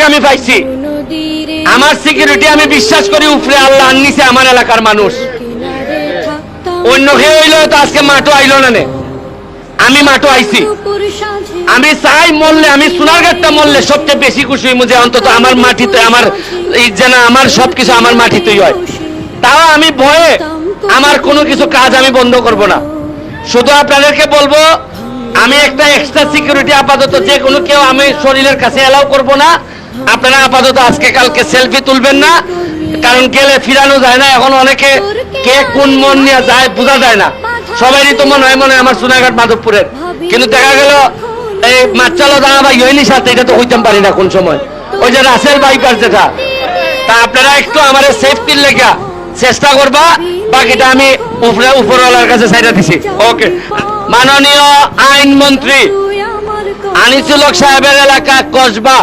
আমি পাইছি, আমার সিকিউরিটি আমি বিশ্বাস করি উপরে আল্লাহ আননিছে আমার এলাকার মানুষ। অন্য কেউ হইলেও তো আজকে মাঠও আইল না, আমি মাঠও আইছি। আমি চাই মরলে, আমি সোনারঘাটটা মরলে সবচেয়ে বেশি খুশি হইমু যে অন্তত আমার মাটিতে আমার যেন আমার সবকিছু আমার মাটিতেই হয়। তাও আমি ভয়ে আমার কোনো কিছু কাজ আমি বন্ধ করব না। শুধু আপনাদেরকে বলবো, আমি একটা এক্সট্রা সিকিউরিটি আপাতত যে কোনো কেউ আমি শরীরের কাছে এলাও করব না। আপনারা আপাতত আজকে কালকে সেলফি তুলবেন না, কারণ গেলে ফিরানো যায় না। এখন অনেকে কে কোন মন নিয়ে যায় বোঝা যায় না। সবারই তো মনে হয় আমার সোনারঘাট মাধবপুরের, কিন্তু দেখা গেল এই মাচালো দাঁড়া ভাই হয়নি সাথে, এটা তো হইতাম পারি না কোন সময়। ওই যে রাসেল বাইপার যেটা, তা আপনারা একটু আমার সেফটির লেখা চেষ্টা করবা, বাকিটা আমি উপরওয়ালার কাছে ছাইড়া দিছি। ওকে। মাননীয় আইনমন্ত্রী আনিসুল হক সাহেবের এলাকা কসবা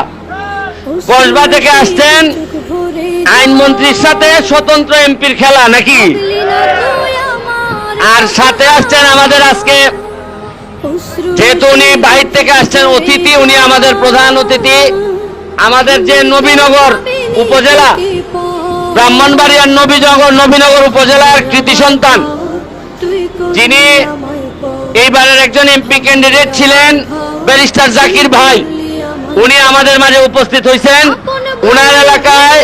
থেকে আসছেন। আইনমন্ত্রীর সাথে স্বতন্ত্র এমপির খেলা নাকি? আর সাথে আসছেন আমাদের আজকে, যেহেতু উনি বাইরে থেকে আসছেন অতিথি, উনি আমাদের প্রধান অতিথি, আমাদের যে নবীনগর উপজেলা, ব্রাহ্মণবাড়িয়ার নবীনগর উপজেলার কৃতি সন্তান, যিনি এইবারের একজন এমপি ক্যান্ডিডেট ছিলেন, ব্যারিস্টার জাকির ভাই, উনি আমাদের মাঝে উপস্থিত হয়েছেন। উনার এলাকায়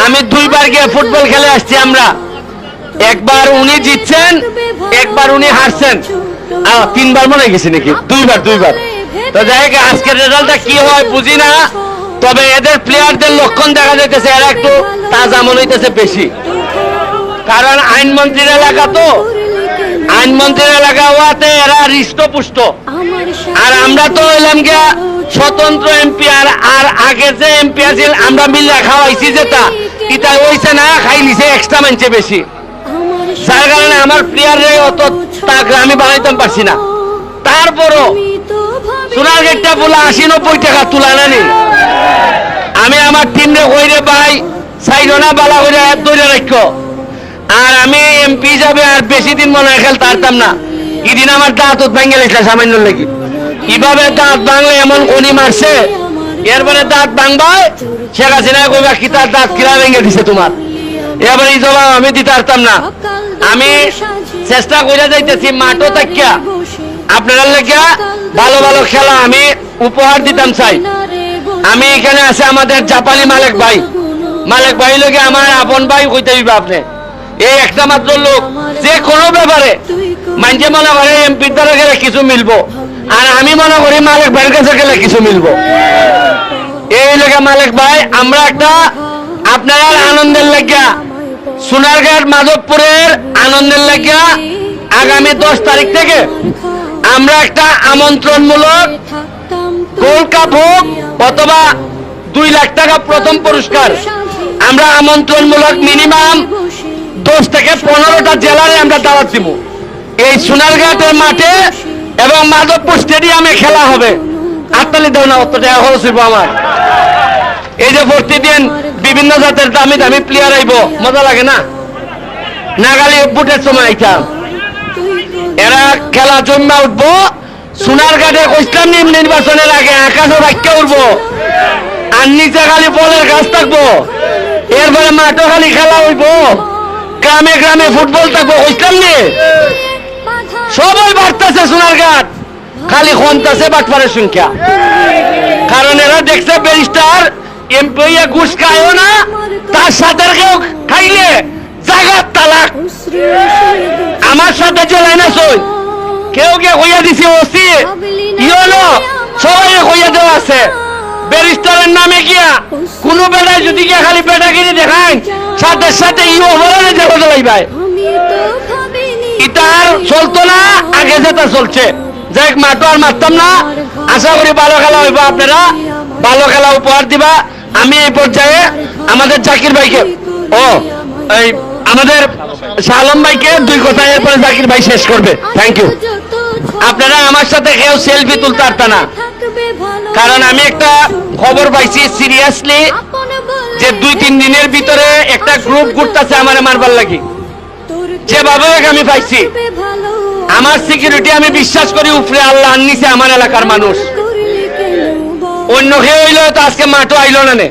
আমি 2 বার গিয়ে ফুটবল খেলে আসছি আমরা। একবার উনি জিতছেন, একবার উনি হারছেন, 3 বার মনে গেছে নাকি, 2 বার। তো যাই হোক, আজকের রেজাল্টটা কি হয় বুঝি না, তবে এদের প্লেয়ারদের লক্ষণ দেখা যাইতেছে এরা একটু তাজা মনে হইতেছে বেশি, কারণ আইনমন্ত্রীর এলাকা তো, আইনমন্ত্রীর এলাকা হওয়াতে এরা হৃষ্টপুষ্ট। আর আমরা তো হইলাম গিয়া স্বতন্ত্র এমপি, আর আগে যে এমপি আছে আমরা মিল্লা খাওয়াইছি, যেটা এটা হইছে না, খাই নিছে এক্সট্রা মানছে বেশি, যার কারণে আমার প্লেয়ারে অত আমি বানাইতাম পারছি না। তারপরও সোনারঘাটটা বলে 80-90 টাকা তুলা নানি, আমি আমার টিমরে কইরে ভাই সাইডনা বালা করে দৌড়ে রাখো, আর আমি এমপি যাবে আর বেশি দিন মনে হয় খেলতে পারতাম না। এদিন আমার দাঁত ভেঙে গেছিল সামান্য লেগে, কিভাবে দাঁত ভাঙলে এমন উনি মারছে, এরপরে দাঁত ভাঙবায় শেখ হাসিনা কইবা কি তার দাঁত কিরা ভেঙে দিছে তোমার, এবার এই জবাব আমি দিতে পারতাম না। আমি চেষ্টা করে যাইতেছি মাঠও থাকিয়া আপনাদের লেগে ভালো ভালো খেলা আমি উপহার দিতাম চাই। আমি এখানে আছে আমাদের জাপানি মালিক ভাই লোকে আমার আপন ভাই হইতে দিবা। আপনি এই একটা মাত্র লোক, যে কোনো ব্যাপারে মানছে মনে করে এমপির দ্বারা গেলে কিছু মিলবো, আর আমি মনে করি মালিক ভাইয়ের কাছে গেলে কিছু মিলবো। এই লোকে মালিক ভাই, আমরা একটা আপনার আনন্দের লাগিয়া, সোনারঘাট মাধবপুরের আনন্দের লাগিয়া আগামী 10 তারিখ থেকে আমরা একটা আমন্ত্রণমূলক গোল্ড কাপ হোক অথবা 2 লাখ টাকা প্রথম পুরস্কার, আমরা আমন্ত্রণমূলক মিনিমাম 10 থেকে 15টা জেলারে আমরা দাওয়াত দিব। এই সোনারঘাটের মাঠে এবং মাধবপুর স্টেডিয়ামে খেলা হবে। আত্মালি দেও না, অত টাকা খরচ হইব আমার। এই যে প্রতিদিন বিভিন্ন জাতের দামি দামি প্লেয়ার আইব, মজা লাগে না? নাগালি বুটের সময় আইতাম, এরা খেলা জমা উঠবো। সোনারঘাটে কইসলাম নির্বাচনের আগে আকাশে বাক্যে উঠবো, আর নিচে খালি বলের গাছ থাকবো, এরপরে মাঠও খালি খেলা হইব, গ্রামে গ্রামে ফুটবল থাকবো। কইসলাম নি সবাই বাড়তেছে সোনারঘাট, খালি কমতেছে বাটপারের সংখ্যা, কারণ এরা দেখছে ব্যারিস্টার এমপি ঘুষ খায়ও না, তার সাথে কেউ খাইলে জাগাত তালাক। আমার সাথে চলে না সই, কেউ হইয়া দিছে ওসি ইয়নো, সবাই হইয়া দেওয়া আছে। ব্যারিস্টারের নামে গিয়া কোন বেড়ায় যদি গিয়া খালি বেটাগিরি দেখায়, সাথে সাথে ইও বলে যাবো ভাই, এটা আর চলতো না, আগে যেটা চলছে। যাই মাঠও আর মারতাম না, আশা করি ভালো খেলা হইব, আপনারা ভালো খেলা উপহার দিবা। আমি এই পর্যায়ে আমাদের জাকির ভাইকে, এই আমাদের শালম ভাইকে 2 কথা, এরপরে জাকির ভাই শেষ করবে। Thank you. আপনারা আমার সাথে কেউ সেলফি তুলতে পারত না, কারণ আমি একটা খবর পাইছি সিরিয়াসলি যে 2-3 দিনের ভিতরে একটা গ্রুপ ঘুরতেছে আমার মারবার লাগি। যেভাবে আমি পাইছি, আমার সিকিউরিটি আমি বিশ্বাস করি উপরে আল্লাহ আননিছে আমার এলাকার মানুষ। অন্য কেউ হইলেও তো আজকে মাঠও আইল না নে।